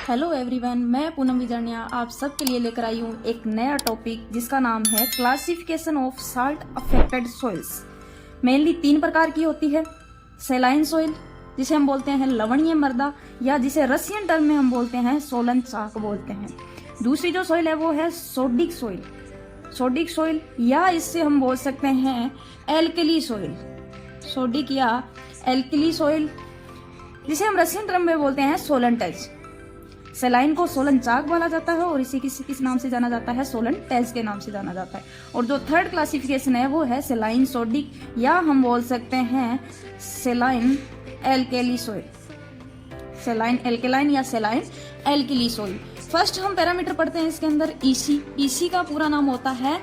Hello everyone, मैं पूनम विजर्निया आप सबके लिए लेकर आई हूँ एक नया टॉपिक जिसका नाम है classification of salt affected soils. Mainly 3 प्रकार की होती है। सेलाइन सॉइल जिसे हम बोलते हैं लवणीय मृदा, या जिसे रसियन टर्म में हम बोलते हैं सोलन चाक बोलते हैं। दूसरी जो सॉइल है वो है सोडिक सॉइल। सोडिक सॉइल या इससे हम बोल सकते हैं एल्कली सॉइल। सोडिक या एल्कली सॉइल जिसे हम रसियन टर्म में बोलते हैं सोलन टच। सेलाइन को सोलन चाक बोला जाता है और इसे किस नाम से जाना जाता है, सोलन टेज के नाम से जाना जाता है। और जो थर्ड क्लासिफिकेशन है वो है सेलाइन सोडिक, या हम बोल सकते हैं सेलाइन एल्केली सॉइल। सेलाइन एल्केलाइन या सेलाइन एल्केली सॉइल। फर्स्ट हम पैरामीटर पढ़ते हैं इसके अंदर ईसी। ईसी का पूरा नाम होता है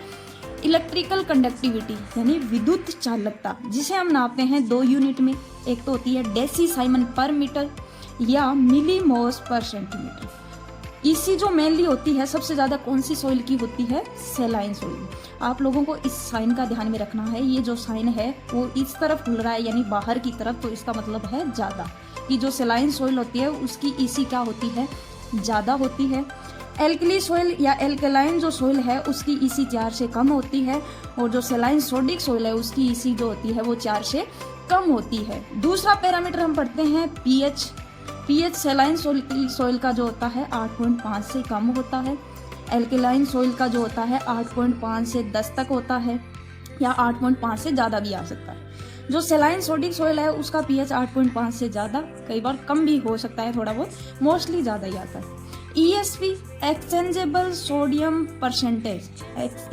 इलेक्ट्रिकल कंडक्टिविटी यानी विद्युत चालकता, जिसे हम नापते हैं 2 यूनिट में। एक तो होती है डेसी साइमन पर मीटर या मिलीमोस पर सेंटीमीटर। ईसी जो मेनली होती है सबसे ज्यादा कौन सी सॉइल की होती है, सेलाइन सॉइल। आप लोगों को इस साइन का ध्यान में रखना है। ये जो साइन है वो इस तरफ खुल रहा है यानी बाहर की तरफ, तो इसका मतलब है ज्यादा। कि जो सेलाइन सॉइल होती है उसकी ईसी क्या होती है, ज्यादा होती है। एल्कली सॉइल या एल्कलाइन जो सॉइल है उसकी ईसी 4 से कम होती है, और जो सेलाइन सोडिक सॉइल है उसकी ईसी जो होती है वो 4 से कम होती है। दूसरा पैरामीटर हम पढ़ते हैं पीएच। पीएच सेलाइन सॉइल का जो होता है 8.5 से कम होता है। एल्कलाइन सॉइल का जो होता है 8.5 से 10 तक होता है, या 8.5 से ज़्यादा भी आ सकता है। जो सेलाइन सोडिक सॉइल है उसका पीएच 8.5 से ज़्यादा, कई बार कम भी हो सकता है थोड़ा बहुत, मोस्टली ज़्यादा ही आता है। ESP exchangeable sodium percentage.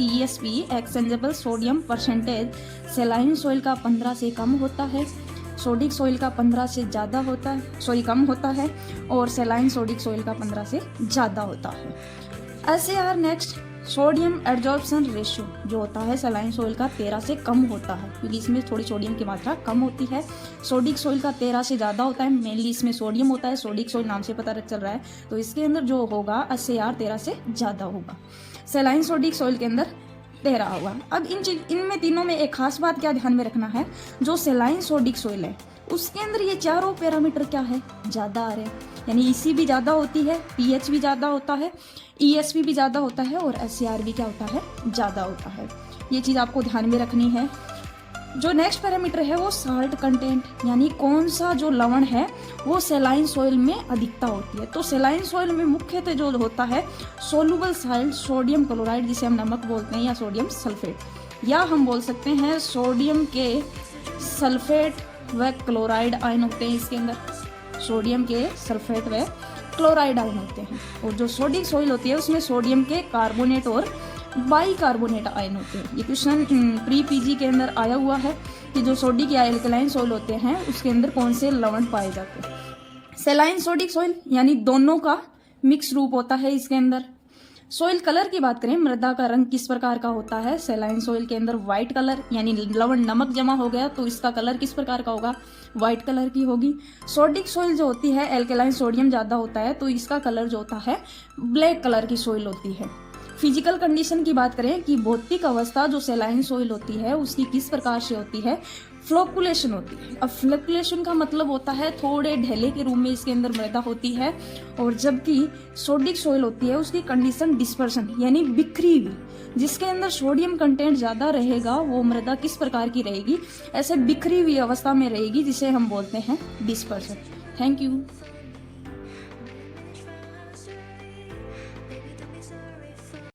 ESP exchangeable sodium percentage saline soil का 15 से कम होता है, सोडिक सॉइल का 15 से ज़्यादा होता है, कम होता है, और सेलाइन सोडिक सॉइल का 15 से ज़्यादा होता है। SAR next sodium absorption ratio जो होता है सेलाइन सॉइल का 13 से कम होता है, क्योंकि इसमें थोड़ी सोडियम की मात्रा कम होती है। सोडिक सॉइल का 13 से ज़्यादा होता है, मेनली इसमें सोडियम होता है। सोडिक सॉइल नाम से पता चल रहा है, तो इसके अंदर जो होगा SAR 13 से ज़्यादा होगा। सेलाइन सोडिक सॉइल के अंदर 13 होगा। अब इनमें तीनों में एक खास बात क्या ध्यान में रखना है, जो सेलाइन सोडिक सॉइल है उसके अंदर ये चारों पैरामीटर क्या है, ज़्यादा आ रहे हैं। यानी ईसी भी ज़्यादा होती है, पीएच भी ज़्यादा होता है, ESP भी ज़्यादा होता है, और SAR भी क्या होता है, ज़्यादा होता है। ये चीज़ आपको ध्यान में रखनी है। जो नेक्स्ट पैरामीटर है वो साल्ट कंटेंट, यानी कौन सा जो लवण है वो सेलाइन सॉइल में अधिकता होती है। तो सेलाइन सॉइल में मुख्यतः जो होता है सोलुबल साल्ट सोडियम क्लोराइड, जिसे हम नमक बोलते हैं, या सोडियम सल्फेट, या हम बोल सकते हैं सोडियम के सल्फेट व क्लोराइड आयन होते हैं। इसके अंदर सोडियम के सल्फेट व क्लोराइड आयन होते हैं। और जो सोडिक सॉइल होती है उसमें सोडियम के कार्बोनेट और बाइकार्बोनेट आयन होते हैं। ये क्वेश्चन प्री पीजी के अंदर आया हुआ है कि जो सोडिक या एल्कलाइन सॉइल होते हैं उसके अंदर कौन से लवण पाए जाते हैं। सेलाइन सोडिक सॉइल यानी दोनों का मिक्स रूप होता है इसके अंदर। सॉइल कलर की बात करें, मृदा का रंग किस प्रकार का होता है, सेलाइन सॉइल के अंदर व्हाइट कलर, यानी लवण नमक जमा हो गया तो इसका कलर किस प्रकार का होगा, व्हाइट कलर की होगी। सोडिक सॉइल जो होती है, एल्कलाइन सोडियम ज़्यादा होता है तो इसका कलर जो होता है ब्लैक कलर की सॉइल होती है। फिजिकल कंडीशन की बात करें कि भौतिक अवस्था जो सेलाइन सॉइल होती है उसकी किस प्रकार से होती है, फ्लोकुलेशन होती है। अब फ्लोकुलेशन का मतलब होता है थोड़े ढेले के रूप में इसके अंदर मृदा होती है, और जबकि सोडिक सॉइल होती है उसकी कंडीशन डिस्पर्सन यानी बिखरी हुई, जिसके अंदर सोडियम कंटेंट ज़्यादा रहेगा वो मृदा किस प्रकार की रहेगी, ऐसे बिखरी हुई अवस्था में रहेगी, जिसे हम बोलते हैं डिस्पर्सन। Thank you.